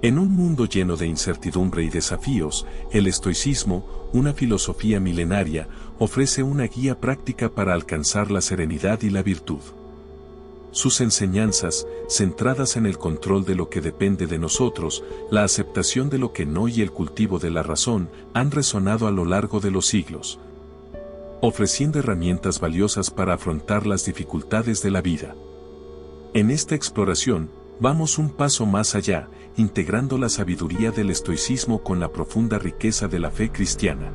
En un mundo lleno de incertidumbre y desafíos, el estoicismo, una filosofía milenaria, ofrece una guía práctica para alcanzar la serenidad y la virtud. Sus enseñanzas, centradas en el control de lo que depende de nosotros, la aceptación de lo que no y el cultivo de la razón, han resonado a lo largo de los siglos, ofreciendo herramientas valiosas para afrontar las dificultades de la vida. En esta exploración, vamos un paso más allá, integrando la sabiduría del estoicismo con la profunda riqueza de la fe cristiana.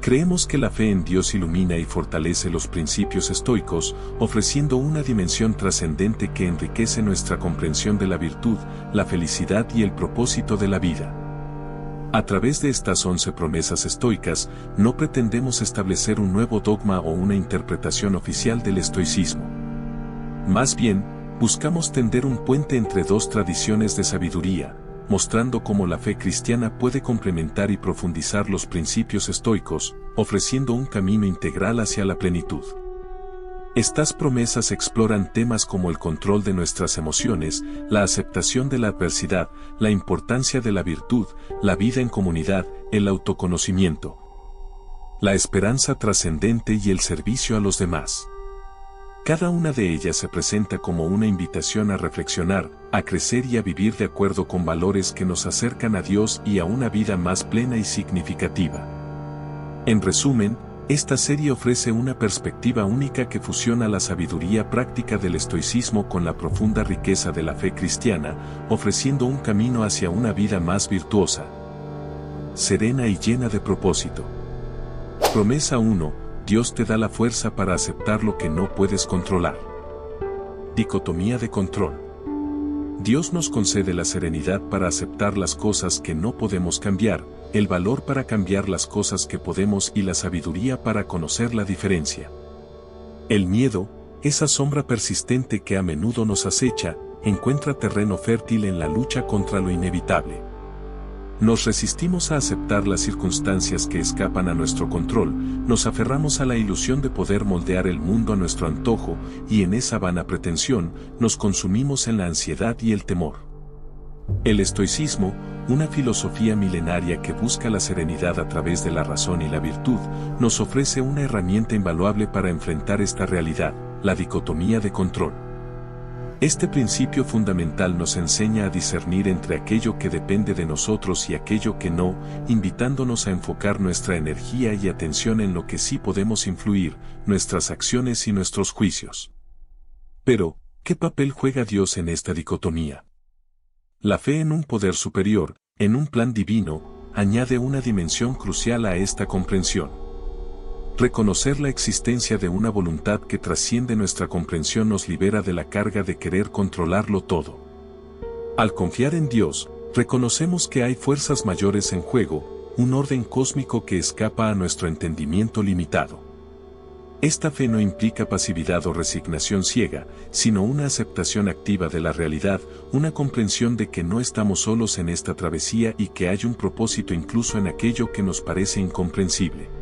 Creemos que la fe en Dios ilumina y fortalece los principios estoicos, ofreciendo una dimensión trascendente que enriquece nuestra comprensión de la virtud, la felicidad y el propósito de la vida. A través de estas 11 promesas estoicas, no pretendemos establecer un nuevo dogma o una interpretación oficial del estoicismo. Más bien, buscamos tender un puente entre dos tradiciones de sabiduría, mostrando cómo la fe cristiana puede complementar y profundizar los principios estoicos, ofreciendo un camino integral hacia la plenitud. Estas promesas exploran temas como el control de nuestras emociones, la aceptación de la adversidad, la importancia de la virtud, la vida en comunidad, el autoconocimiento, la esperanza trascendente y el servicio a los demás. Cada una de ellas se presenta como una invitación a reflexionar, a crecer y a vivir de acuerdo con valores que nos acercan a Dios y a una vida más plena y significativa. En resumen, esta serie ofrece una perspectiva única que fusiona la sabiduría práctica del estoicismo con la profunda riqueza de la fe cristiana, ofreciendo un camino hacia una vida más virtuosa, serena y llena de propósito. Promesa 1. Dios te da la fuerza para aceptar lo que no puedes controlar. Dicotomía de control. Dios nos concede la serenidad para aceptar las cosas que no podemos cambiar, el valor para cambiar las cosas que podemos y la sabiduría para conocer la diferencia. El miedo, esa sombra persistente que a menudo nos acecha, encuentra terreno fértil en la lucha contra lo inevitable. Nos resistimos a aceptar las circunstancias que escapan a nuestro control, nos aferramos a la ilusión de poder moldear el mundo a nuestro antojo, y en esa vana pretensión, nos consumimos en la ansiedad y el temor. El estoicismo, una filosofía milenaria que busca la serenidad a través de la razón y la virtud, nos ofrece una herramienta invaluable para enfrentar esta realidad, la dicotomía de control. Este principio fundamental nos enseña a discernir entre aquello que depende de nosotros y aquello que no, invitándonos a enfocar nuestra energía y atención en lo que sí podemos influir, nuestras acciones y nuestros juicios. Pero, ¿qué papel juega Dios en esta dicotomía? La fe en un poder superior, en un plan divino, añade una dimensión crucial a esta comprensión. Reconocer la existencia de una voluntad que trasciende nuestra comprensión nos libera de la carga de querer controlarlo todo. Al confiar en Dios, reconocemos que hay fuerzas mayores en juego, un orden cósmico que escapa a nuestro entendimiento limitado. Esta fe no implica pasividad o resignación ciega, sino una aceptación activa de la realidad, una comprensión de que no estamos solos en esta travesía y que hay un propósito incluso en aquello que nos parece incomprensible.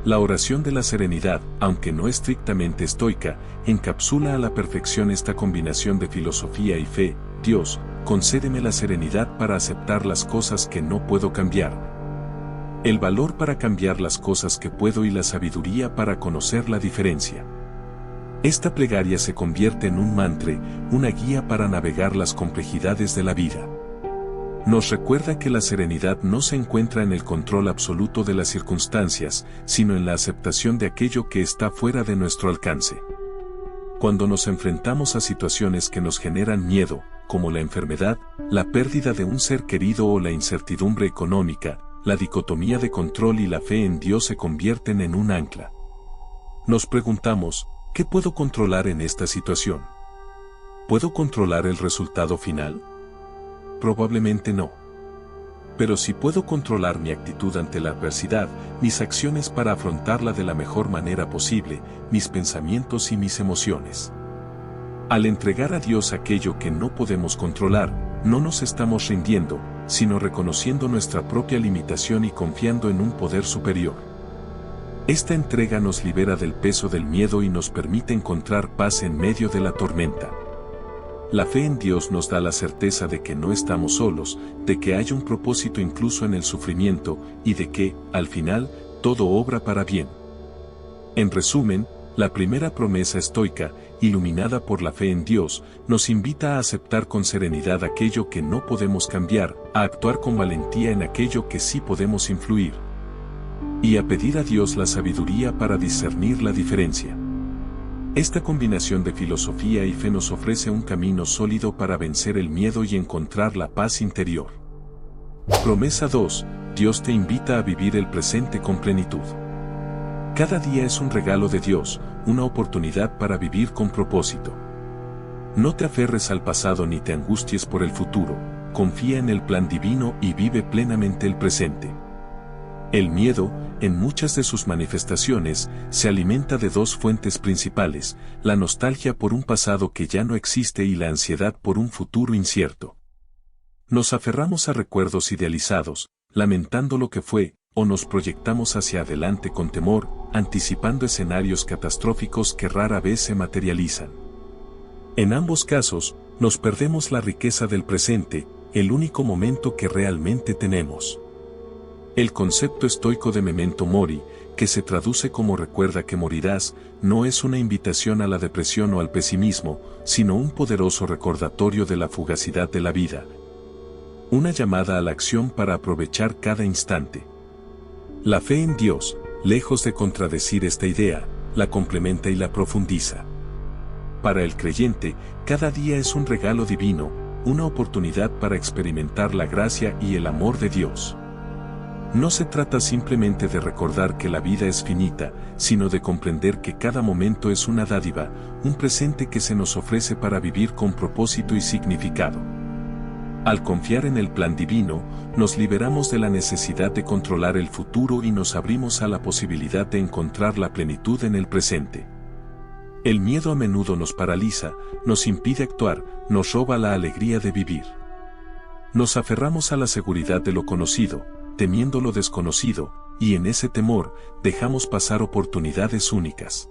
La oración de la serenidad, aunque no estrictamente estoica, encapsula a la perfección esta combinación de filosofía y fe. Dios, concédeme la serenidad para aceptar las cosas que no puedo cambiar, el valor para cambiar las cosas que puedo y la sabiduría para conocer la diferencia. Esta plegaria se convierte en un mantra, una guía para navegar las complejidades de la vida. Nos recuerda que la serenidad no se encuentra en el control absoluto de las circunstancias, sino en la aceptación de aquello que está fuera de nuestro alcance. Cuando nos enfrentamos a situaciones que nos generan miedo, como la enfermedad, la pérdida de un ser querido o la incertidumbre económica, la dicotomía de control y la fe en Dios se convierten en un ancla. Nos preguntamos, ¿qué puedo controlar en esta situación? ¿Puedo controlar el resultado final? Probablemente no. Pero sí puedo controlar mi actitud ante la adversidad, mis acciones para afrontarla de la mejor manera posible, mis pensamientos y mis emociones. Al entregar a Dios aquello que no podemos controlar, no nos estamos rindiendo, sino reconociendo nuestra propia limitación y confiando en un poder superior. Esta entrega nos libera del peso del miedo y nos permite encontrar paz en medio de la tormenta. La fe en Dios nos da la certeza de que no estamos solos, de que hay un propósito incluso en el sufrimiento, y de que, al final, todo obra para bien. En resumen, la primera promesa estoica, iluminada por la fe en Dios, nos invita a aceptar con serenidad aquello que no podemos cambiar, a actuar con valentía en aquello que sí podemos influir, y a pedir a Dios la sabiduría para discernir la diferencia. Esta combinación de filosofía y fe nos ofrece un camino sólido para vencer el miedo y encontrar la paz interior. Promesa 2. Dios te invita a vivir el presente con plenitud. Cada día es un regalo de Dios, una oportunidad para vivir con propósito. No te aferres al pasado ni te angusties por el futuro, confía en el plan divino y vive plenamente el presente. El miedo, en muchas de sus manifestaciones, se alimenta de dos fuentes principales, la nostalgia por un pasado que ya no existe y la ansiedad por un futuro incierto. Nos aferramos a recuerdos idealizados, lamentando lo que fue, o nos proyectamos hacia adelante con temor, anticipando escenarios catastróficos que rara vez se materializan. En ambos casos, nos perdemos la riqueza del presente, el único momento que realmente tenemos. El concepto estoico de memento mori, que se traduce como recuerda que morirás, no es una invitación a la depresión o al pesimismo, sino un poderoso recordatorio de la fugacidad de la vida. Una llamada a la acción para aprovechar cada instante. La fe en Dios, lejos de contradecir esta idea, la complementa y la profundiza. Para el creyente, cada día es un regalo divino, una oportunidad para experimentar la gracia y el amor de Dios. No se trata simplemente de recordar que la vida es finita, sino de comprender que cada momento es una dádiva, un presente que se nos ofrece para vivir con propósito y significado. Al confiar en el plan divino, nos liberamos de la necesidad de controlar el futuro y nos abrimos a la posibilidad de encontrar la plenitud en el presente. El miedo a menudo nos paraliza, nos impide actuar, nos roba la alegría de vivir. Nos aferramos a la seguridad de lo conocido, temiendo lo desconocido, y en ese temor, dejamos pasar oportunidades únicas.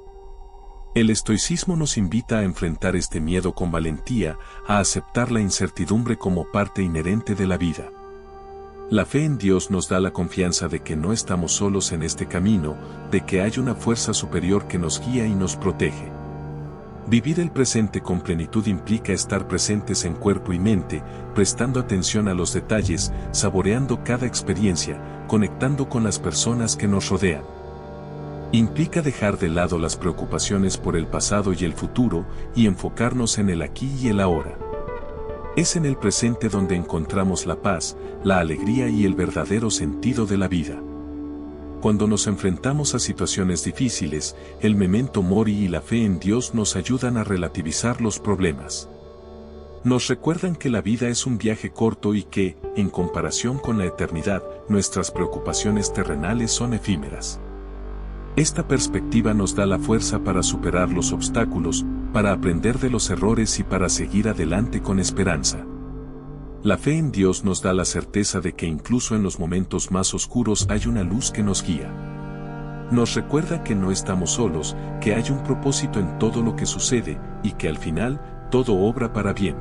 El estoicismo nos invita a enfrentar este miedo con valentía, a aceptar la incertidumbre como parte inherente de la vida. La fe en Dios nos da la confianza de que no estamos solos en este camino, de que hay una fuerza superior que nos guía y nos protege. Vivir el presente con plenitud implica estar presentes en cuerpo y mente, prestando atención a los detalles, saboreando cada experiencia, conectando con las personas que nos rodean. Implica dejar de lado las preocupaciones por el pasado y el futuro, y enfocarnos en el aquí y el ahora. Es en el presente donde encontramos la paz, la alegría y el verdadero sentido de la vida. Cuando nos enfrentamos a situaciones difíciles, el memento mori y la fe en Dios nos ayudan a relativizar los problemas. Nos recuerdan que la vida es un viaje corto y que, en comparación con la eternidad, nuestras preocupaciones terrenales son efímeras. Esta perspectiva nos da la fuerza para superar los obstáculos, para aprender de los errores y para seguir adelante con esperanza. La fe en Dios nos da la certeza de que incluso en los momentos más oscuros hay una luz que nos guía. Nos recuerda que no estamos solos, que hay un propósito en todo lo que sucede, y que al final, todo obra para bien.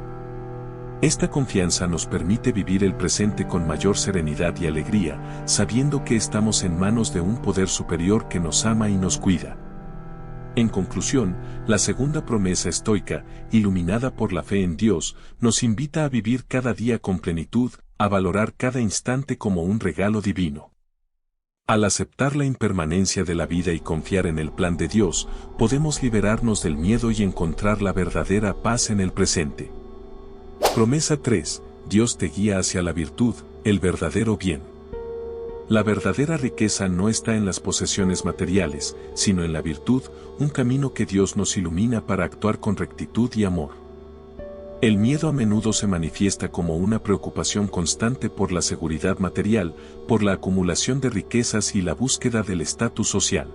Esta confianza nos permite vivir el presente con mayor serenidad y alegría, sabiendo que estamos en manos de un poder superior que nos ama y nos cuida. En conclusión, la segunda promesa estoica, iluminada por la fe en Dios, nos invita a vivir cada día con plenitud, a valorar cada instante como un regalo divino. Al aceptar la impermanencia de la vida y confiar en el plan de Dios, podemos liberarnos del miedo y encontrar la verdadera paz en el presente. Promesa 3. Dios te guía hacia la virtud, el verdadero bien. La verdadera riqueza no está en las posesiones materiales, sino en la virtud, un camino que Dios nos ilumina para actuar con rectitud y amor. El miedo a menudo se manifiesta como una preocupación constante por la seguridad material, por la acumulación de riquezas y la búsqueda del estatus social.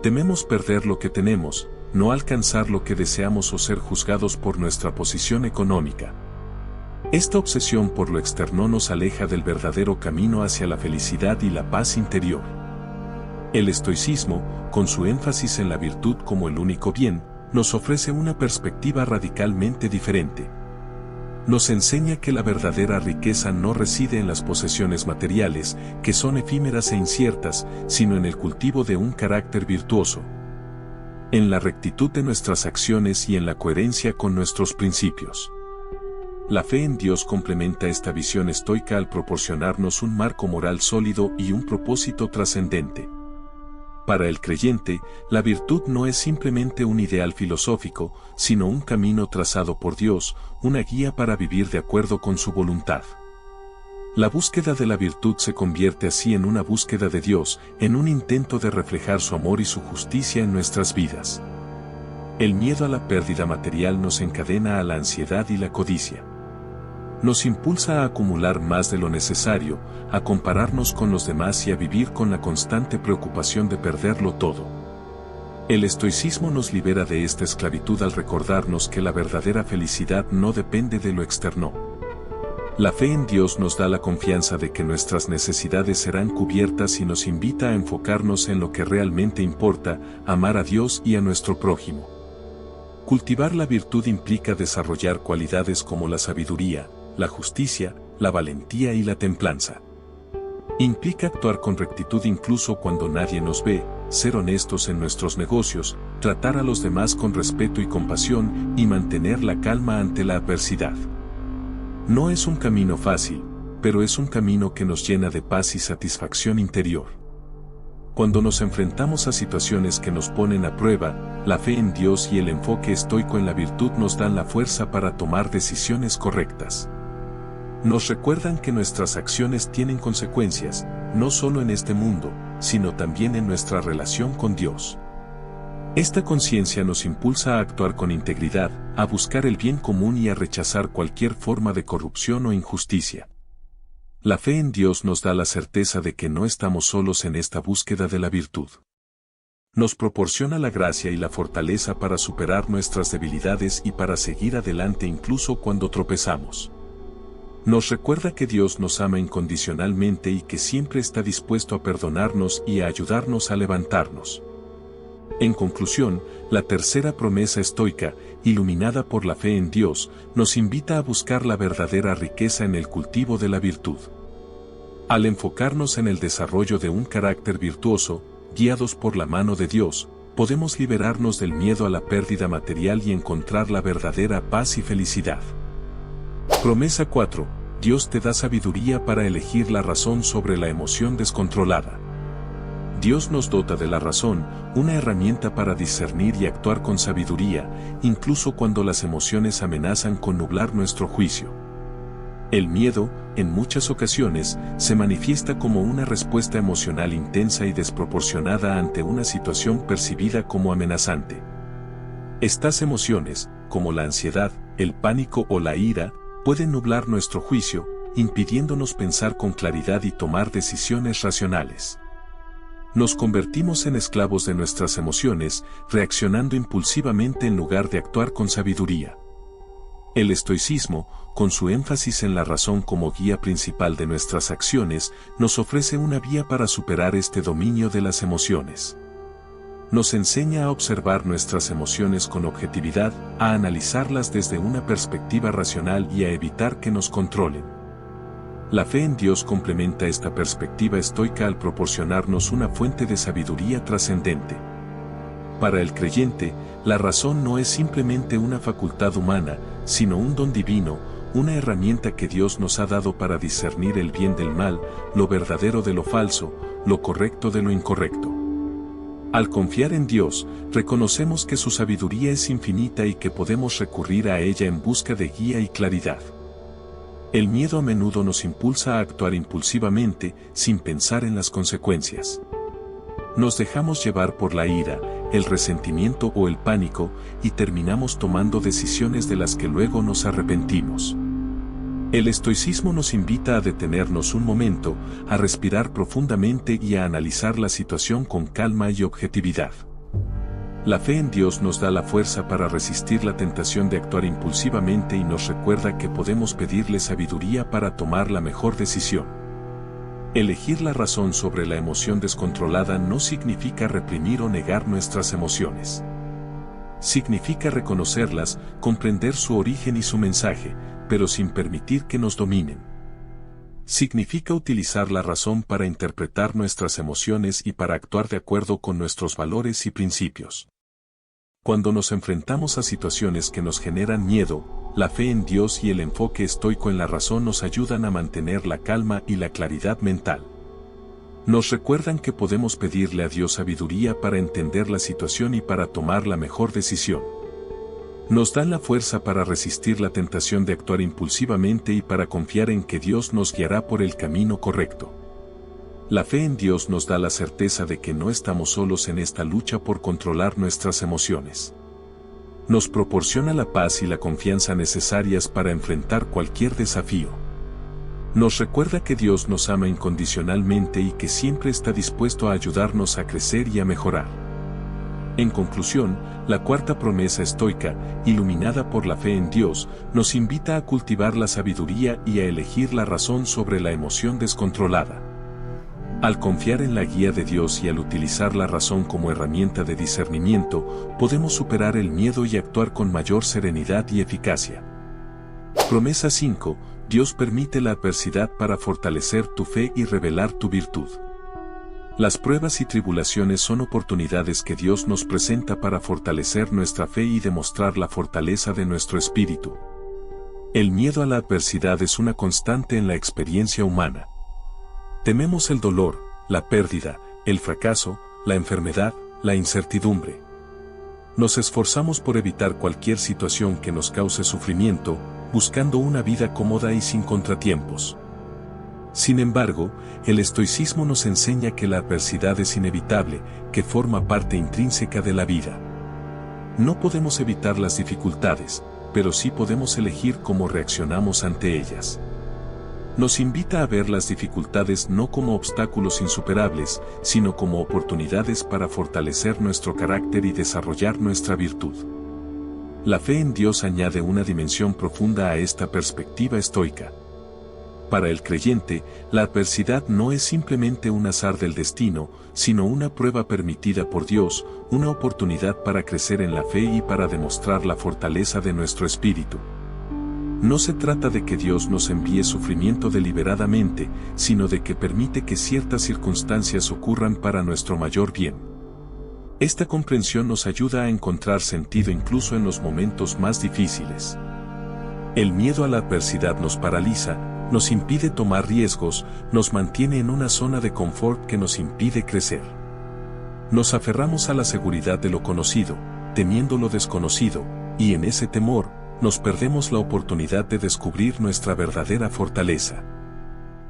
Tememos perder lo que tenemos, no alcanzar lo que deseamos o ser juzgados por nuestra posición económica. Esta obsesión por lo externo nos aleja del verdadero camino hacia la felicidad y la paz interior. El estoicismo, con su énfasis en la virtud como el único bien, nos ofrece una perspectiva radicalmente diferente. Nos enseña que la verdadera riqueza no reside en las posesiones materiales, que son efímeras e inciertas, sino en el cultivo de un carácter virtuoso, en la rectitud de nuestras acciones y en la coherencia con nuestros principios. La fe en Dios complementa esta visión estoica al proporcionarnos un marco moral sólido y un propósito trascendente. Para el creyente, la virtud no es simplemente un ideal filosófico, sino un camino trazado por Dios, una guía para vivir de acuerdo con su voluntad. La búsqueda de la virtud se convierte así en una búsqueda de Dios, en un intento de reflejar su amor y su justicia en nuestras vidas. El miedo a la pérdida material nos encadena a la ansiedad y la codicia. Nos impulsa a acumular más de lo necesario, a compararnos con los demás y a vivir con la constante preocupación de perderlo todo. El estoicismo nos libera de esta esclavitud al recordarnos que la verdadera felicidad no depende de lo externo. La fe en Dios nos da la confianza de que nuestras necesidades serán cubiertas y nos invita a enfocarnos en lo que realmente importa, amar a Dios y a nuestro prójimo. Cultivar la virtud implica desarrollar cualidades como la sabiduría, la justicia, la valentía y la templanza. Implica actuar con rectitud incluso cuando nadie nos ve, ser honestos en nuestros negocios, tratar a los demás con respeto y compasión y mantener la calma ante la adversidad. No es un camino fácil, pero es un camino que nos llena de paz y satisfacción interior. Cuando nos enfrentamos a situaciones que nos ponen a prueba, la fe en Dios y el enfoque estoico en la virtud nos dan la fuerza para tomar decisiones correctas. Nos recuerdan que nuestras acciones tienen consecuencias, no solo en este mundo, sino también en nuestra relación con Dios. Esta conciencia nos impulsa a actuar con integridad, a buscar el bien común y a rechazar cualquier forma de corrupción o injusticia. La fe en Dios nos da la certeza de que no estamos solos en esta búsqueda de la virtud. Nos proporciona la gracia y la fortaleza para superar nuestras debilidades y para seguir adelante incluso cuando tropezamos. Nos recuerda que Dios nos ama incondicionalmente y que siempre está dispuesto a perdonarnos y a ayudarnos a levantarnos. En conclusión, la tercera promesa estoica, iluminada por la fe en Dios, nos invita a buscar la verdadera riqueza en el cultivo de la virtud. Al enfocarnos en el desarrollo de un carácter virtuoso, guiados por la mano de Dios, podemos liberarnos del miedo a la pérdida material y encontrar la verdadera paz y felicidad. Promesa 4. Dios te da sabiduría para elegir la razón sobre la emoción descontrolada. Dios nos dota de la razón, una herramienta para discernir y actuar con sabiduría, incluso cuando las emociones amenazan con nublar nuestro juicio. El miedo, en muchas ocasiones, se manifiesta como una respuesta emocional intensa y desproporcionada ante una situación percibida como amenazante. Estas emociones, como la ansiedad, el pánico o la ira, pueden nublar nuestro juicio, impidiéndonos pensar con claridad y tomar decisiones racionales. Nos convertimos en esclavos de nuestras emociones, reaccionando impulsivamente en lugar de actuar con sabiduría. El estoicismo, con su énfasis en la razón como guía principal de nuestras acciones, nos ofrece una vía para superar este dominio de las emociones. Nos enseña a observar nuestras emociones con objetividad, a analizarlas desde una perspectiva racional y a evitar que nos controlen. La fe en Dios complementa esta perspectiva estoica al proporcionarnos una fuente de sabiduría trascendente. Para el creyente, la razón no es simplemente una facultad humana, sino un don divino, una herramienta que Dios nos ha dado para discernir el bien del mal, lo verdadero de lo falso, lo correcto de lo incorrecto. Al confiar en Dios, reconocemos que su sabiduría es infinita y que podemos recurrir a ella en busca de guía y claridad. El miedo a menudo nos impulsa a actuar impulsivamente, sin pensar en las consecuencias. Nos dejamos llevar por la ira, el resentimiento o el pánico, y terminamos tomando decisiones de las que luego nos arrepentimos. El estoicismo nos invita a detenernos un momento, a respirar profundamente y a analizar la situación con calma y objetividad. La fe en Dios nos da la fuerza para resistir la tentación de actuar impulsivamente y nos recuerda que podemos pedirle sabiduría para tomar la mejor decisión. Elegir la razón sobre la emoción descontrolada no significa reprimir o negar nuestras emociones. significa reconocerlas, comprender su origen y su mensaje, pero sin permitir que nos dominen. Significa utilizar la razón para interpretar nuestras emociones y para actuar de acuerdo con nuestros valores y principios. Cuando nos enfrentamos a situaciones que nos generan miedo, la fe en Dios y el enfoque estoico en la razón nos ayudan a mantener la calma y la claridad mental. Nos recuerdan que podemos pedirle a Dios sabiduría para entender la situación y para tomar la mejor decisión. Nos dan la fuerza para resistir la tentación de actuar impulsivamente y para confiar en que Dios nos guiará por el camino correcto. La fe en Dios nos da la certeza de que no estamos solos en esta lucha por controlar nuestras emociones. Nos proporciona la paz y la confianza necesarias para enfrentar cualquier desafío. Nos recuerda que Dios nos ama incondicionalmente y que siempre está dispuesto a ayudarnos a crecer y a mejorar. En conclusión, la cuarta promesa estoica, iluminada por la fe en Dios, nos invita a cultivar la sabiduría y a elegir la razón sobre la emoción descontrolada. Al confiar en la guía de Dios y al utilizar la razón como herramienta de discernimiento, podemos superar el miedo y actuar con mayor serenidad y eficacia. Promesa 5. Dios permite la adversidad para fortalecer tu fe y revelar tu virtud. Las pruebas y tribulaciones son oportunidades que Dios nos presenta para fortalecer nuestra fe y demostrar la fortaleza de nuestro espíritu. El miedo a la adversidad es una constante en la experiencia humana. Tememos el dolor, la pérdida, el fracaso, la enfermedad, la incertidumbre. Nos esforzamos por evitar cualquier situación que nos cause sufrimiento, buscando una vida cómoda y sin contratiempos. Sin embargo, el estoicismo nos enseña que la adversidad es inevitable, que forma parte intrínseca de la vida. No podemos evitar las dificultades, pero sí podemos elegir cómo reaccionamos ante ellas. Nos invita a ver las dificultades no como obstáculos insuperables, sino como oportunidades para fortalecer nuestro carácter y desarrollar nuestra virtud. La fe en Dios añade una dimensión profunda a esta perspectiva estoica. Para el creyente, la adversidad no es simplemente un azar del destino, sino una prueba permitida por Dios, una oportunidad para crecer en la fe y para demostrar la fortaleza de nuestro espíritu. No se trata de que Dios nos envíe sufrimiento deliberadamente, sino de que permite que ciertas circunstancias ocurran para nuestro mayor bien. Esta comprensión nos ayuda a encontrar sentido incluso en los momentos más difíciles. El miedo a la adversidad nos paraliza, nos impide tomar riesgos, nos mantiene en una zona de confort que nos impide crecer. Nos aferramos a la seguridad de lo conocido, temiendo lo desconocido, y en ese temor, nos perdemos la oportunidad de descubrir nuestra verdadera fortaleza.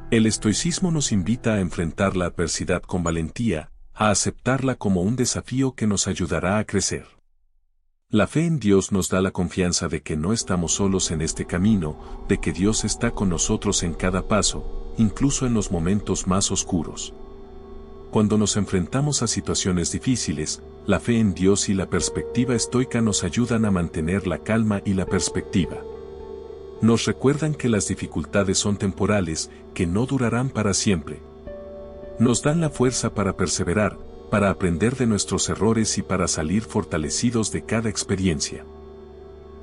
El estoicismo nos invita a enfrentar la adversidad con valentía, a aceptarla como un desafío que nos ayudará a crecer. La fe en Dios nos da la confianza de que no estamos solos en este camino, de que Dios está con nosotros en cada paso, incluso en los momentos más oscuros. Cuando nos enfrentamos a situaciones difíciles, la fe en Dios y la perspectiva estoica nos ayudan a mantener la calma y la perspectiva. Nos recuerdan que las dificultades son temporales, que no durarán para siempre. Nos dan la fuerza para perseverar, para aprender de nuestros errores y para salir fortalecidos de cada experiencia.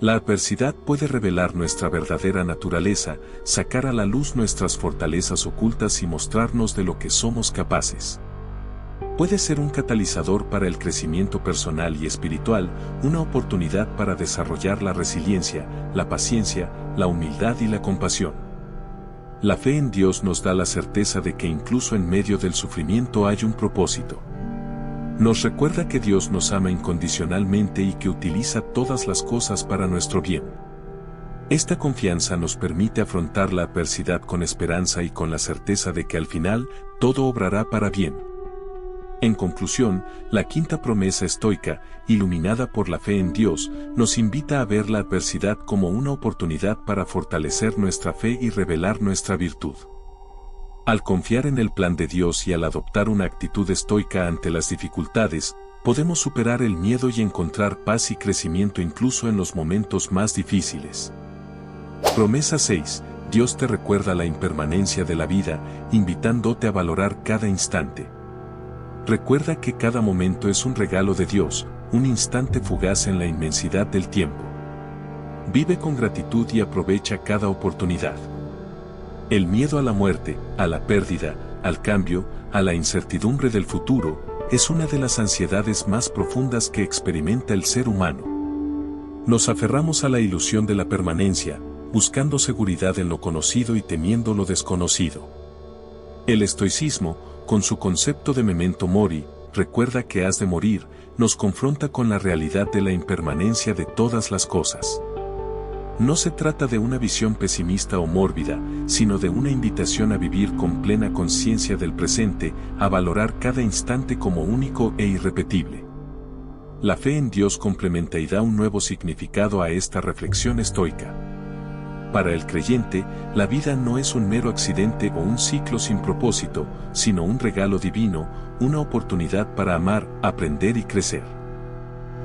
La adversidad puede revelar nuestra verdadera naturaleza, sacar a la luz nuestras fortalezas ocultas y mostrarnos de lo que somos capaces. Puede ser un catalizador para el crecimiento personal y espiritual, una oportunidad para desarrollar la resiliencia, la paciencia, la humildad y la compasión. La fe en Dios nos da la certeza de que incluso en medio del sufrimiento hay un propósito. Nos recuerda que Dios nos ama incondicionalmente y que utiliza todas las cosas para nuestro bien. Esta confianza nos permite afrontar la adversidad con esperanza y con la certeza de que al final, todo obrará para bien. En conclusión, la quinta promesa estoica, iluminada por la fe en Dios, nos invita a ver la adversidad como una oportunidad para fortalecer nuestra fe y revelar nuestra virtud. Al confiar en el plan de Dios y al adoptar una actitud estoica ante las dificultades, podemos superar el miedo y encontrar paz y crecimiento incluso en los momentos más difíciles. Promesa 6. Dios te recuerda la impermanencia de la vida, invitándote a valorar cada instante. Recuerda que cada momento es un regalo de Dios, un instante fugaz en la inmensidad del tiempo. Vive con gratitud y aprovecha cada oportunidad. El miedo a la muerte, a la pérdida, al cambio, a la incertidumbre del futuro, es una de las ansiedades más profundas que experimenta el ser humano. Nos aferramos a la ilusión de la permanencia, buscando seguridad en lo conocido y temiendo lo desconocido. El estoicismo, con su concepto de memento mori, recuerda que has de morir, nos confronta con la realidad de la impermanencia de todas las cosas. No se trata de una visión pesimista o mórbida, sino de una invitación a vivir con plena conciencia del presente, a valorar cada instante como único e irrepetible. La fe en Dios complementa y da un nuevo significado a esta reflexión estoica. Para el creyente, la vida no es un mero accidente o un ciclo sin propósito, sino un regalo divino, una oportunidad para amar, aprender y crecer.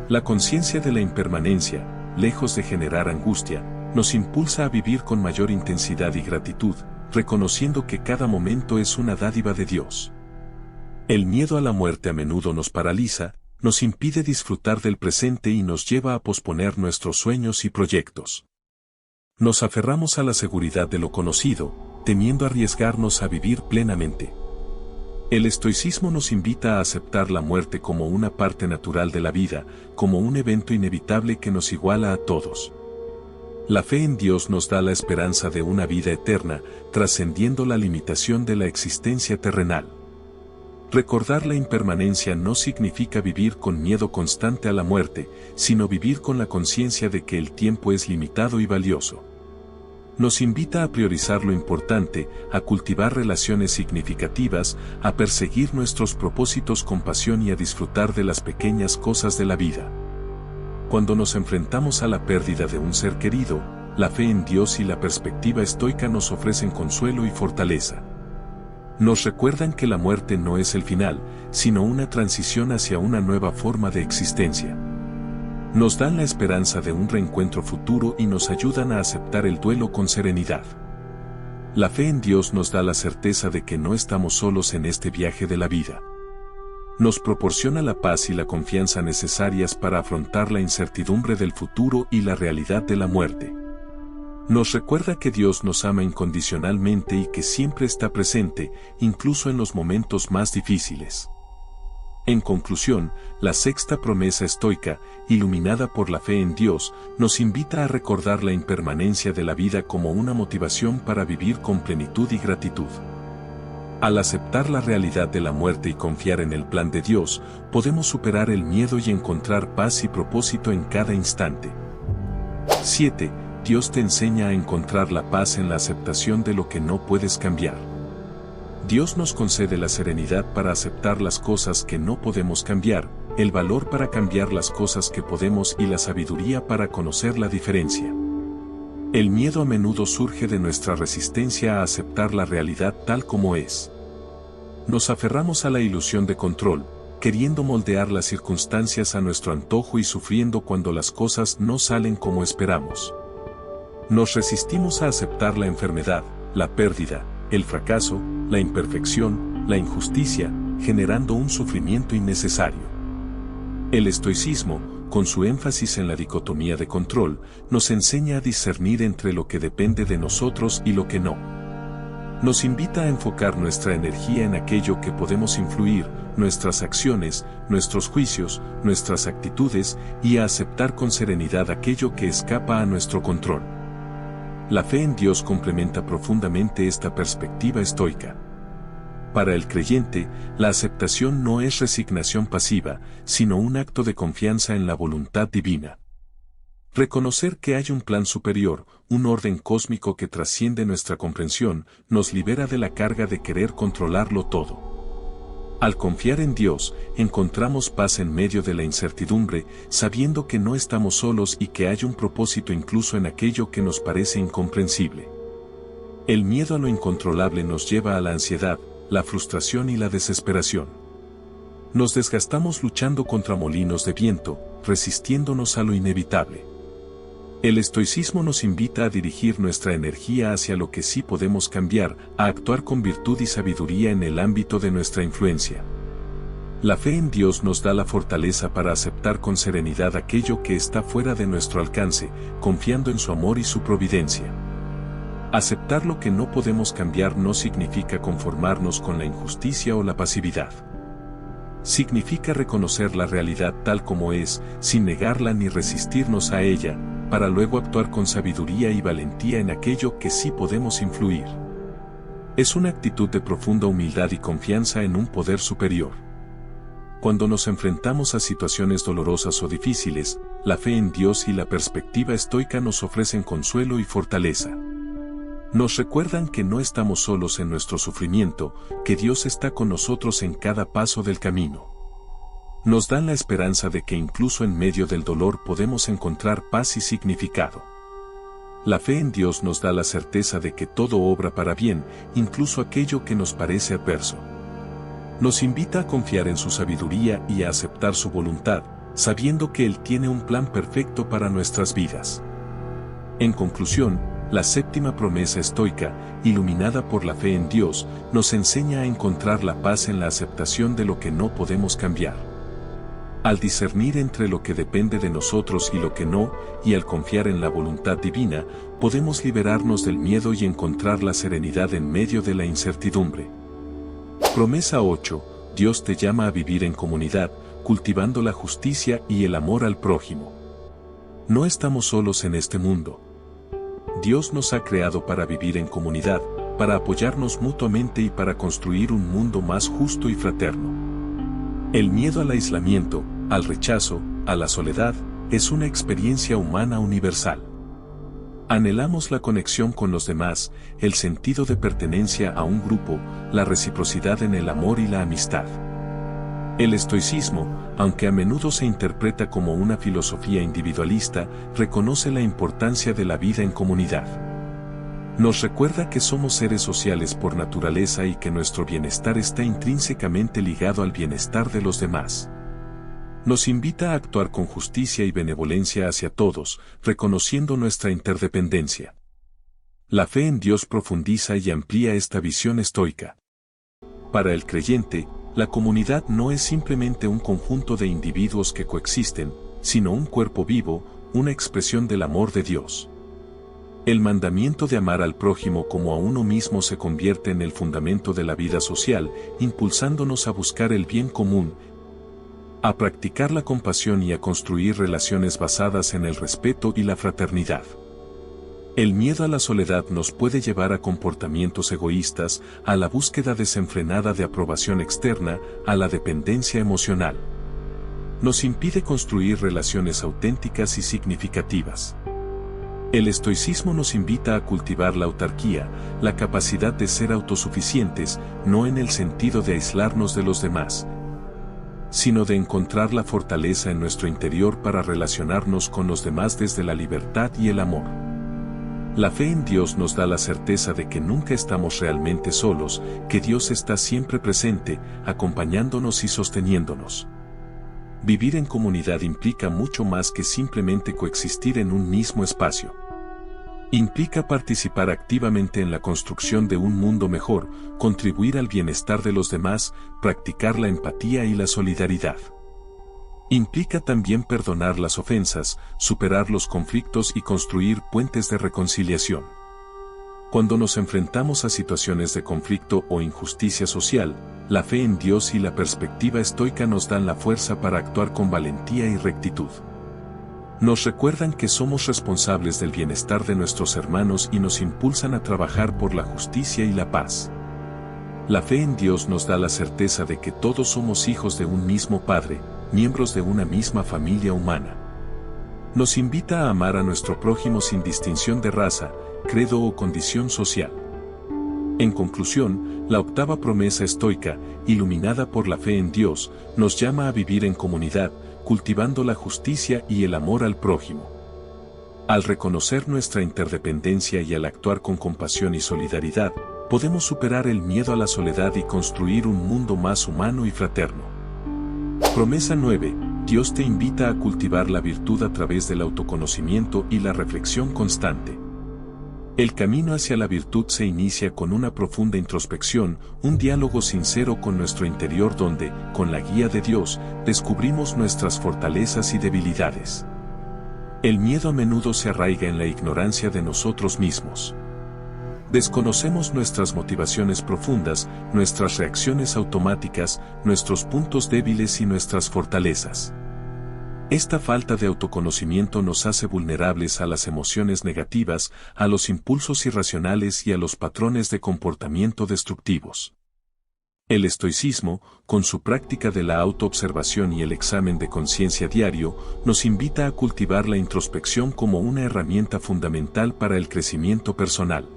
La conciencia de la impermanencia, lejos de generar angustia, nos impulsa a vivir con mayor intensidad y gratitud, reconociendo que cada momento es una dádiva de Dios. El miedo a la muerte a menudo nos paraliza, nos impide disfrutar del presente y nos lleva a posponer nuestros sueños y proyectos. Nos aferramos a la seguridad de lo conocido, temiendo arriesgarnos a vivir plenamente. El estoicismo nos invita a aceptar la muerte como una parte natural de la vida, como un evento inevitable que nos iguala a todos. La fe en Dios nos da la esperanza de una vida eterna, trascendiendo la limitación de la existencia terrenal. Recordar la impermanencia no significa vivir con miedo constante a la muerte, sino vivir con la conciencia de que el tiempo es limitado y valioso. Nos invita a priorizar lo importante, a cultivar relaciones significativas, a perseguir nuestros propósitos con pasión y a disfrutar de las pequeñas cosas de la vida. Cuando nos enfrentamos a la pérdida de un ser querido, la fe en Dios y la perspectiva estoica nos ofrecen consuelo y fortaleza. Nos recuerdan que la muerte no es el final, sino una transición hacia una nueva forma de existencia. Nos dan la esperanza de un reencuentro futuro y nos ayudan a aceptar el duelo con serenidad. La fe en Dios nos da la certeza de que no estamos solos en este viaje de la vida. Nos proporciona la paz y la confianza necesarias para afrontar la incertidumbre del futuro y la realidad de la muerte. Nos recuerda que Dios nos ama incondicionalmente y que siempre está presente, incluso en los momentos más difíciles. En conclusión, la sexta promesa estoica, iluminada por la fe en Dios, nos invita a recordar la impermanencia de la vida como una motivación para vivir con plenitud y gratitud. Al aceptar la realidad de la muerte y confiar en el plan de Dios, podemos superar el miedo y encontrar paz y propósito en cada instante. 7. Dios te enseña a encontrar la paz en la aceptación de lo que no puedes cambiar. Dios nos concede la serenidad para aceptar las cosas que no podemos cambiar, el valor para cambiar las cosas que podemos y la sabiduría para conocer la diferencia. El miedo a menudo surge de nuestra resistencia a aceptar la realidad tal como es. Nos aferramos a la ilusión de control, queriendo moldear las circunstancias a nuestro antojo y sufriendo cuando las cosas no salen como esperamos. Nos resistimos a aceptar la enfermedad, la pérdida, el fracaso, la imperfección, la injusticia, generando un sufrimiento innecesario. El estoicismo, con su énfasis en la dicotomía de control, nos enseña a discernir entre lo que depende de nosotros y lo que no. Nos invita a enfocar nuestra energía en aquello que podemos influir, nuestras acciones, nuestros juicios, nuestras actitudes, y a aceptar con serenidad aquello que escapa a nuestro control. La fe en Dios complementa profundamente esta perspectiva estoica. Para el creyente, la aceptación no es resignación pasiva, sino un acto de confianza en la voluntad divina. Reconocer que hay un plan superior, un orden cósmico que trasciende nuestra comprensión, nos libera de la carga de querer controlarlo todo. Al confiar en Dios, encontramos paz en medio de la incertidumbre, sabiendo que no estamos solos y que hay un propósito incluso en aquello que nos parece incomprensible. El miedo a lo incontrolable nos lleva a la ansiedad, la frustración y la desesperación. Nos desgastamos luchando contra molinos de viento, resistiéndonos a lo inevitable. El estoicismo nos invita a dirigir nuestra energía hacia lo que sí podemos cambiar, a actuar con virtud y sabiduría en el ámbito de nuestra influencia. La fe en Dios nos da la fortaleza para aceptar con serenidad aquello que está fuera de nuestro alcance, confiando en su amor y su providencia. Aceptar lo que no podemos cambiar no significa conformarnos con la injusticia o la pasividad. Significa reconocer la realidad tal como es, sin negarla ni resistirnos a ella, para luego actuar con sabiduría y valentía en aquello que sí podemos influir. Es una actitud de profunda humildad y confianza en un poder superior. Cuando nos enfrentamos a situaciones dolorosas o difíciles, la fe en Dios y la perspectiva estoica nos ofrecen consuelo y fortaleza. Nos recuerdan que no estamos solos en nuestro sufrimiento, que Dios está con nosotros en cada paso del camino. Nos dan la esperanza de que incluso en medio del dolor podemos encontrar paz y significado. La fe en Dios nos da la certeza de que todo obra para bien, incluso aquello que nos parece adverso. Nos invita a confiar en su sabiduría y a aceptar su voluntad, sabiendo que Él tiene un plan perfecto para nuestras vidas. En conclusión, la séptima promesa estoica, iluminada por la fe en Dios, nos enseña a encontrar la paz en la aceptación de lo que no podemos cambiar. Al discernir entre lo que depende de nosotros y lo que no, y al confiar en la voluntad divina, podemos liberarnos del miedo y encontrar la serenidad en medio de la incertidumbre. Promesa 8. Dios te llama a vivir en comunidad, cultivando la justicia y el amor al prójimo. No estamos solos en este mundo. Dios nos ha creado para vivir en comunidad, para apoyarnos mutuamente y para construir un mundo más justo y fraterno. El miedo al aislamiento, al rechazo, a la soledad, es una experiencia humana universal. Anhelamos la conexión con los demás, el sentido de pertenencia a un grupo, la reciprocidad en el amor y la amistad. El estoicismo, aunque a menudo se interpreta como una filosofía individualista, reconoce la importancia de la vida en comunidad. Nos recuerda que somos seres sociales por naturaleza y que nuestro bienestar está intrínsecamente ligado al bienestar de los demás. Nos invita a actuar con justicia y benevolencia hacia todos, reconociendo nuestra interdependencia. La fe en Dios profundiza y amplía esta visión estoica. Para el creyente, la comunidad no es simplemente un conjunto de individuos que coexisten, sino un cuerpo vivo, una expresión del amor de Dios. El mandamiento de amar al prójimo como a uno mismo se convierte en el fundamento de la vida social, impulsándonos a buscar el bien común, a practicar la compasión y a construir relaciones basadas en el respeto y la fraternidad. El miedo a la soledad nos puede llevar a comportamientos egoístas, a la búsqueda desenfrenada de aprobación externa, a la dependencia emocional. Nos impide construir relaciones auténticas y significativas. El estoicismo nos invita a cultivar la autarquía, la capacidad de ser autosuficientes, no en el sentido de aislarnos de los demás, sino de encontrar la fortaleza en nuestro interior para relacionarnos con los demás desde la libertad y el amor. La fe en Dios nos da la certeza de que nunca estamos realmente solos, que Dios está siempre presente, acompañándonos y sosteniéndonos. Vivir en comunidad implica mucho más que simplemente coexistir en un mismo espacio. Implica participar activamente en la construcción de un mundo mejor, contribuir al bienestar de los demás, practicar la empatía y la solidaridad. Implica también perdonar las ofensas, superar los conflictos y construir puentes de reconciliación. Cuando nos enfrentamos a situaciones de conflicto o injusticia social, la fe en Dios y la perspectiva estoica nos dan la fuerza para actuar con valentía y rectitud. Nos recuerdan que somos responsables del bienestar de nuestros hermanos y nos impulsan a trabajar por la justicia y la paz. La fe en Dios nos da la certeza de que todos somos hijos de un mismo Padre, miembros de una misma familia humana. Nos invita a amar a nuestro prójimo sin distinción de raza, credo o condición social. En conclusión, la octava promesa estoica, iluminada por la fe en Dios, nos llama a vivir en comunidad, cultivando la justicia y el amor al prójimo. Al reconocer nuestra interdependencia y al actuar con compasión y solidaridad, podemos superar el miedo a la soledad y construir un mundo más humano y fraterno. Promesa 9. Dios te invita a cultivar la virtud a través del autoconocimiento y la reflexión constante. El camino hacia la virtud se inicia con una profunda introspección, un diálogo sincero con nuestro interior donde, con la guía de Dios, descubrimos nuestras fortalezas y debilidades. El miedo a menudo se arraiga en la ignorancia de nosotros mismos. Desconocemos nuestras motivaciones profundas, nuestras reacciones automáticas, nuestros puntos débiles y nuestras fortalezas. Esta falta de autoconocimiento nos hace vulnerables a las emociones negativas, a los impulsos irracionales y a los patrones de comportamiento destructivos. El estoicismo, con su práctica de la autoobservación y el examen de conciencia diario, nos invita a cultivar la introspección como una herramienta fundamental para el crecimiento personal.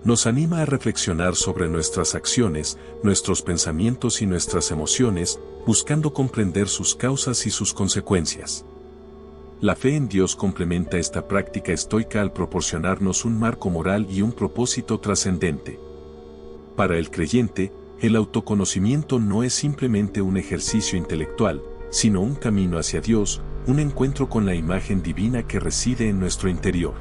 Nos anima a reflexionar sobre nuestras acciones, nuestros pensamientos y nuestras emociones, buscando comprender sus causas y sus consecuencias. La fe en Dios complementa esta práctica estoica al proporcionarnos un marco moral y un propósito trascendente. Para el creyente, el autoconocimiento no es simplemente un ejercicio intelectual, sino un camino hacia Dios, un encuentro con la imagen divina que reside en nuestro interior.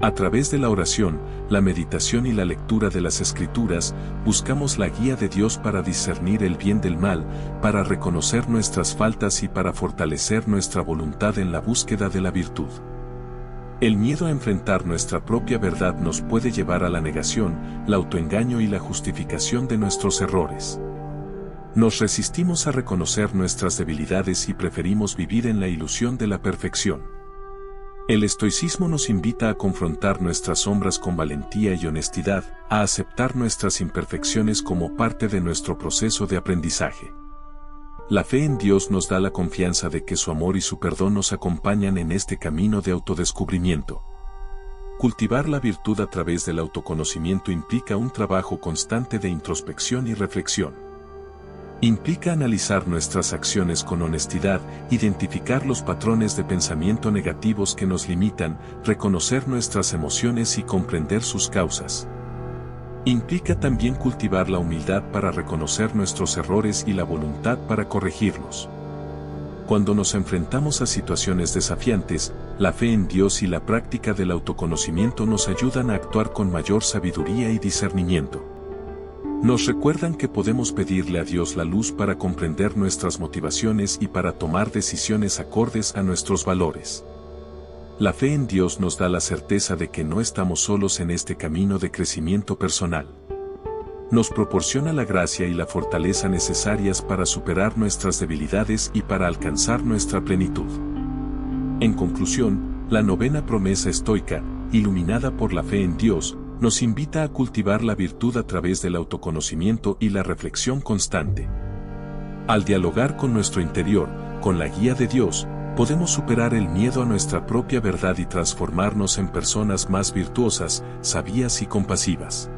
A través de la oración, la meditación y la lectura de las Escrituras, buscamos la guía de Dios para discernir el bien del mal, para reconocer nuestras faltas y para fortalecer nuestra voluntad en la búsqueda de la virtud. El miedo a enfrentar nuestra propia verdad nos puede llevar a la negación, el autoengaño y la justificación de nuestros errores. Nos resistimos a reconocer nuestras debilidades y preferimos vivir en la ilusión de la perfección. El estoicismo nos invita a confrontar nuestras sombras con valentía y honestidad, a aceptar nuestras imperfecciones como parte de nuestro proceso de aprendizaje. La fe en Dios nos da la confianza de que su amor y su perdón nos acompañan en este camino de autodescubrimiento. Cultivar la virtud a través del autoconocimiento implica un trabajo constante de introspección y reflexión. Implica analizar nuestras acciones con honestidad, identificar los patrones de pensamiento negativos que nos limitan, reconocer nuestras emociones y comprender sus causas. Implica también cultivar la humildad para reconocer nuestros errores y la voluntad para corregirlos. Cuando nos enfrentamos a situaciones desafiantes, la fe en Dios y la práctica del autoconocimiento nos ayudan a actuar con mayor sabiduría y discernimiento. Nos recuerdan que podemos pedirle a Dios la luz para comprender nuestras motivaciones y para tomar decisiones acordes a nuestros valores. La fe en Dios nos da la certeza de que no estamos solos en este camino de crecimiento personal. Nos proporciona la gracia y la fortaleza necesarias para superar nuestras debilidades y para alcanzar nuestra plenitud. En conclusión, la novena promesa estoica, iluminada por la fe en Dios, nos invita a cultivar la virtud a través del autoconocimiento y la reflexión constante. Al dialogar con nuestro interior, con la guía de Dios, podemos superar el miedo a nuestra propia verdad y transformarnos en personas más virtuosas, sabias y compasivas.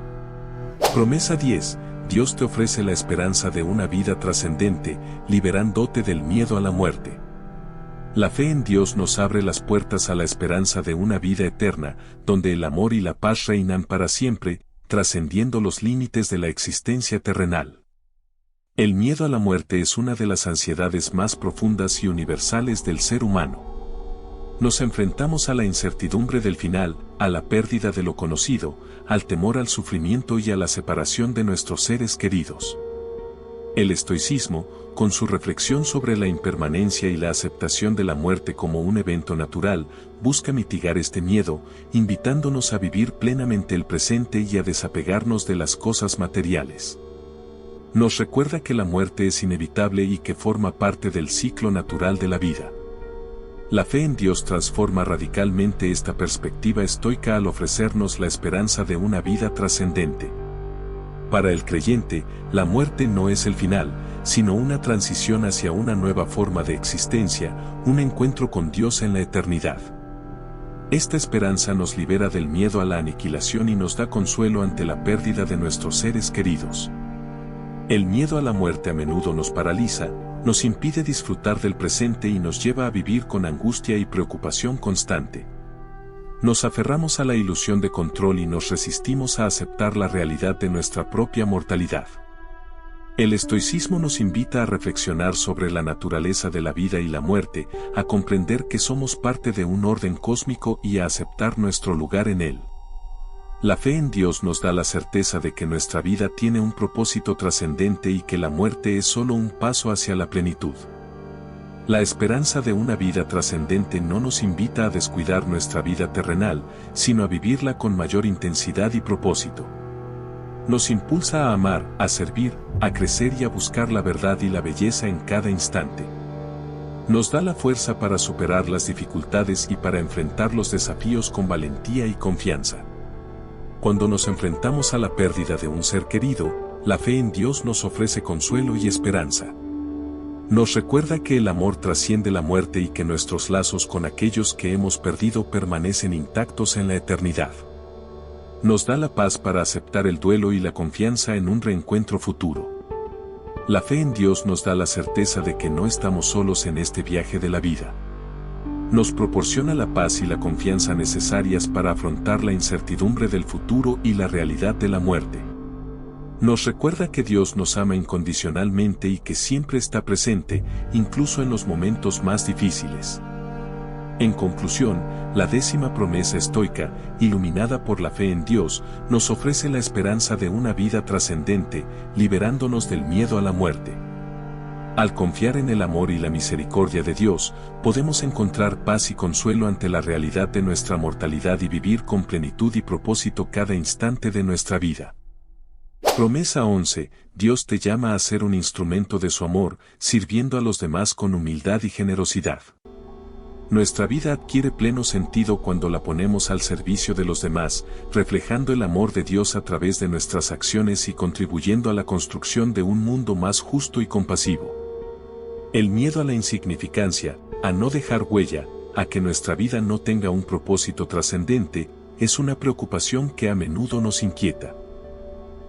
Promesa 10. Dios te ofrece la esperanza de una vida trascendente, liberándote del miedo a la muerte. La fe en Dios nos abre las puertas a la esperanza de una vida eterna, donde el amor y la paz reinan para siempre, trascendiendo los límites de la existencia terrenal. El miedo a la muerte es una de las ansiedades más profundas y universales del ser humano. Nos enfrentamos a la incertidumbre del final, a la pérdida de lo conocido, al temor al sufrimiento y a la separación de nuestros seres queridos. El estoicismo, con su reflexión sobre la impermanencia y la aceptación de la muerte como un evento natural, busca mitigar este miedo, invitándonos a vivir plenamente el presente y a desapegarnos de las cosas materiales. Nos recuerda que la muerte es inevitable y que forma parte del ciclo natural de la vida. La fe en Dios transforma radicalmente esta perspectiva estoica al ofrecernos la esperanza de una vida trascendente. Para el creyente, la muerte no es el final, sino una transición hacia una nueva forma de existencia, un encuentro con Dios en la eternidad. Esta esperanza nos libera del miedo a la aniquilación y nos da consuelo ante la pérdida de nuestros seres queridos. El miedo a la muerte a menudo nos paraliza, nos impide disfrutar del presente y nos lleva a vivir con angustia y preocupación constante. Nos aferramos a la ilusión de control y nos resistimos a aceptar la realidad de nuestra propia mortalidad. El estoicismo nos invita a reflexionar sobre la naturaleza de la vida y la muerte, a comprender que somos parte de un orden cósmico y a aceptar nuestro lugar en él. La fe en Dios nos da la certeza de que nuestra vida tiene un propósito trascendente y que la muerte es solo un paso hacia la plenitud. La esperanza de una vida trascendente no nos invita a descuidar nuestra vida terrenal, sino a vivirla con mayor intensidad y propósito. Nos impulsa a amar, a servir, a crecer y a buscar la verdad y la belleza en cada instante. Nos da la fuerza para superar las dificultades y para enfrentar los desafíos con valentía y confianza. Cuando nos enfrentamos a la pérdida de un ser querido, la fe en Dios nos ofrece consuelo y esperanza. Nos recuerda que el amor trasciende la muerte y que nuestros lazos con aquellos que hemos perdido permanecen intactos en la eternidad. Nos da la paz para aceptar el duelo y la confianza en un reencuentro futuro. La fe en Dios nos da la certeza de que no estamos solos en este viaje de la vida. Nos proporciona la paz y la confianza necesarias para afrontar la incertidumbre del futuro y la realidad de la muerte. Nos recuerda que Dios nos ama incondicionalmente y que siempre está presente, incluso en los momentos más difíciles. En conclusión, la 10ª promesa estoica, iluminada por la fe en Dios, nos ofrece la esperanza de una vida trascendente, liberándonos del miedo a la muerte. Al confiar en el amor y la misericordia de Dios, podemos encontrar paz y consuelo ante la realidad de nuestra mortalidad y vivir con plenitud y propósito cada instante de nuestra vida. Promesa 11. Dios te llama a ser un instrumento de su amor, sirviendo a los demás con humildad y generosidad. Nuestra vida adquiere pleno sentido cuando la ponemos al servicio de los demás, reflejando el amor de Dios a través de nuestras acciones y contribuyendo a la construcción de un mundo más justo y compasivo. El miedo a la insignificancia, a no dejar huella, a que nuestra vida no tenga un propósito trascendente, es una preocupación que a menudo nos inquieta.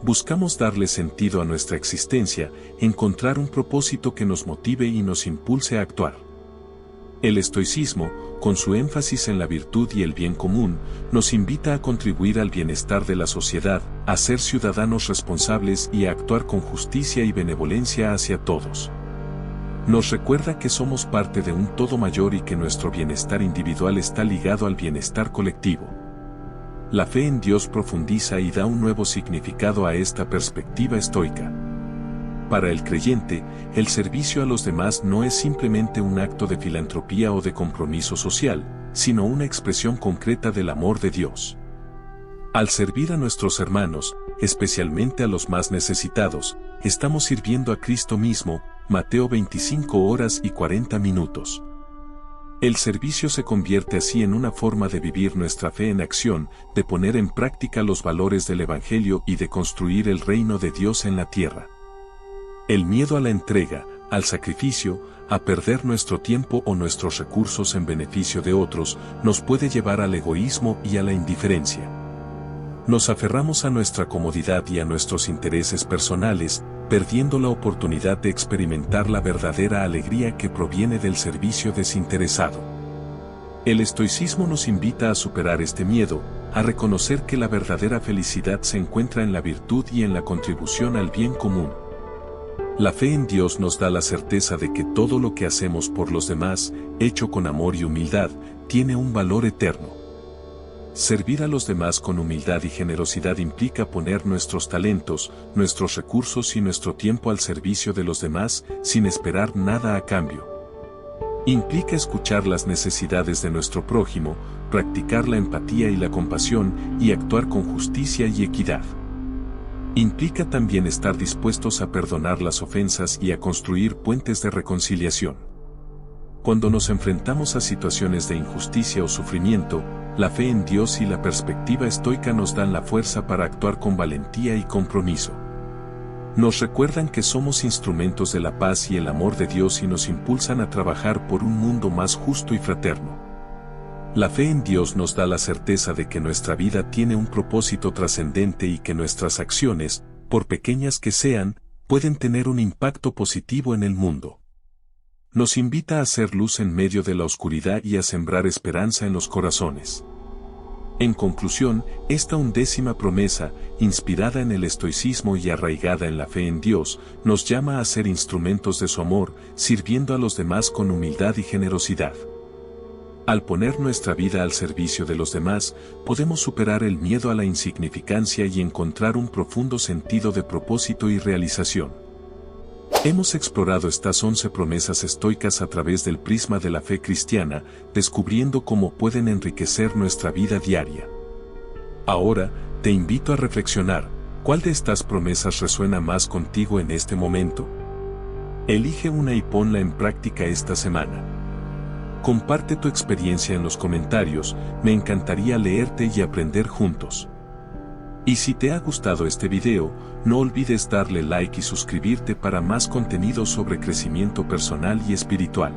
Buscamos darle sentido a nuestra existencia, encontrar un propósito que nos motive y nos impulse a actuar. El estoicismo, con su énfasis en la virtud y el bien común, nos invita a contribuir al bienestar de la sociedad, a ser ciudadanos responsables y a actuar con justicia y benevolencia hacia todos. Nos recuerda que somos parte de un todo mayor y que nuestro bienestar individual está ligado al bienestar colectivo. La fe en Dios profundiza y da un nuevo significado a esta perspectiva estoica. Para el creyente, el servicio a los demás no es simplemente un acto de filantropía o de compromiso social, sino una expresión concreta del amor de Dios. Al servir a nuestros hermanos, especialmente a los más necesitados, estamos sirviendo a Cristo mismo. Mateo 25:40. El servicio se convierte así en una forma de vivir nuestra fe en acción, de poner en práctica los valores del Evangelio y de construir el reino de Dios en la tierra. El miedo a la entrega, al sacrificio, a perder nuestro tiempo o nuestros recursos en beneficio de otros, nos puede llevar al egoísmo y a la indiferencia. Nos aferramos a nuestra comodidad y a nuestros intereses personales, perdiendo la oportunidad de experimentar la verdadera alegría que proviene del servicio desinteresado. El estoicismo nos invita a superar este miedo, a reconocer que la verdadera felicidad se encuentra en la virtud y en la contribución al bien común. La fe en Dios nos da la certeza de que todo lo que hacemos por los demás, hecho con amor y humildad, tiene un valor eterno. Servir a los demás con humildad y generosidad implica poner nuestros talentos, nuestros recursos y nuestro tiempo al servicio de los demás, sin esperar nada a cambio. Implica escuchar las necesidades de nuestro prójimo, practicar la empatía y la compasión, y actuar con justicia y equidad. Implica también estar dispuestos a perdonar las ofensas y a construir puentes de reconciliación. Cuando nos enfrentamos a situaciones de injusticia o sufrimiento, la fe en Dios y la perspectiva estoica nos dan la fuerza para actuar con valentía y compromiso. Nos recuerdan que somos instrumentos de la paz y el amor de Dios y nos impulsan a trabajar por un mundo más justo y fraterno. La fe en Dios nos da la certeza de que nuestra vida tiene un propósito trascendente y que nuestras acciones, por pequeñas que sean, pueden tener un impacto positivo en el mundo. Nos invita a hacer luz en medio de la oscuridad y a sembrar esperanza en los corazones. En conclusión, esta 11ª promesa, inspirada en el estoicismo y arraigada en la fe en Dios, nos llama a ser instrumentos de su amor, sirviendo a los demás con humildad y generosidad. Al poner nuestra vida al servicio de los demás, podemos superar el miedo a la insignificancia y encontrar un profundo sentido de propósito y realización. Hemos explorado estas 11 promesas estoicas a través del prisma de la fe cristiana, descubriendo cómo pueden enriquecer nuestra vida diaria. Ahora, te invito a reflexionar, ¿cuál de estas promesas resuena más contigo en este momento? Elige una y ponla en práctica esta semana. Comparte tu experiencia en los comentarios, me encantaría leerte y aprender juntos. Y si te ha gustado este video, no olvides darle like y suscribirte para más contenido sobre crecimiento personal y espiritual.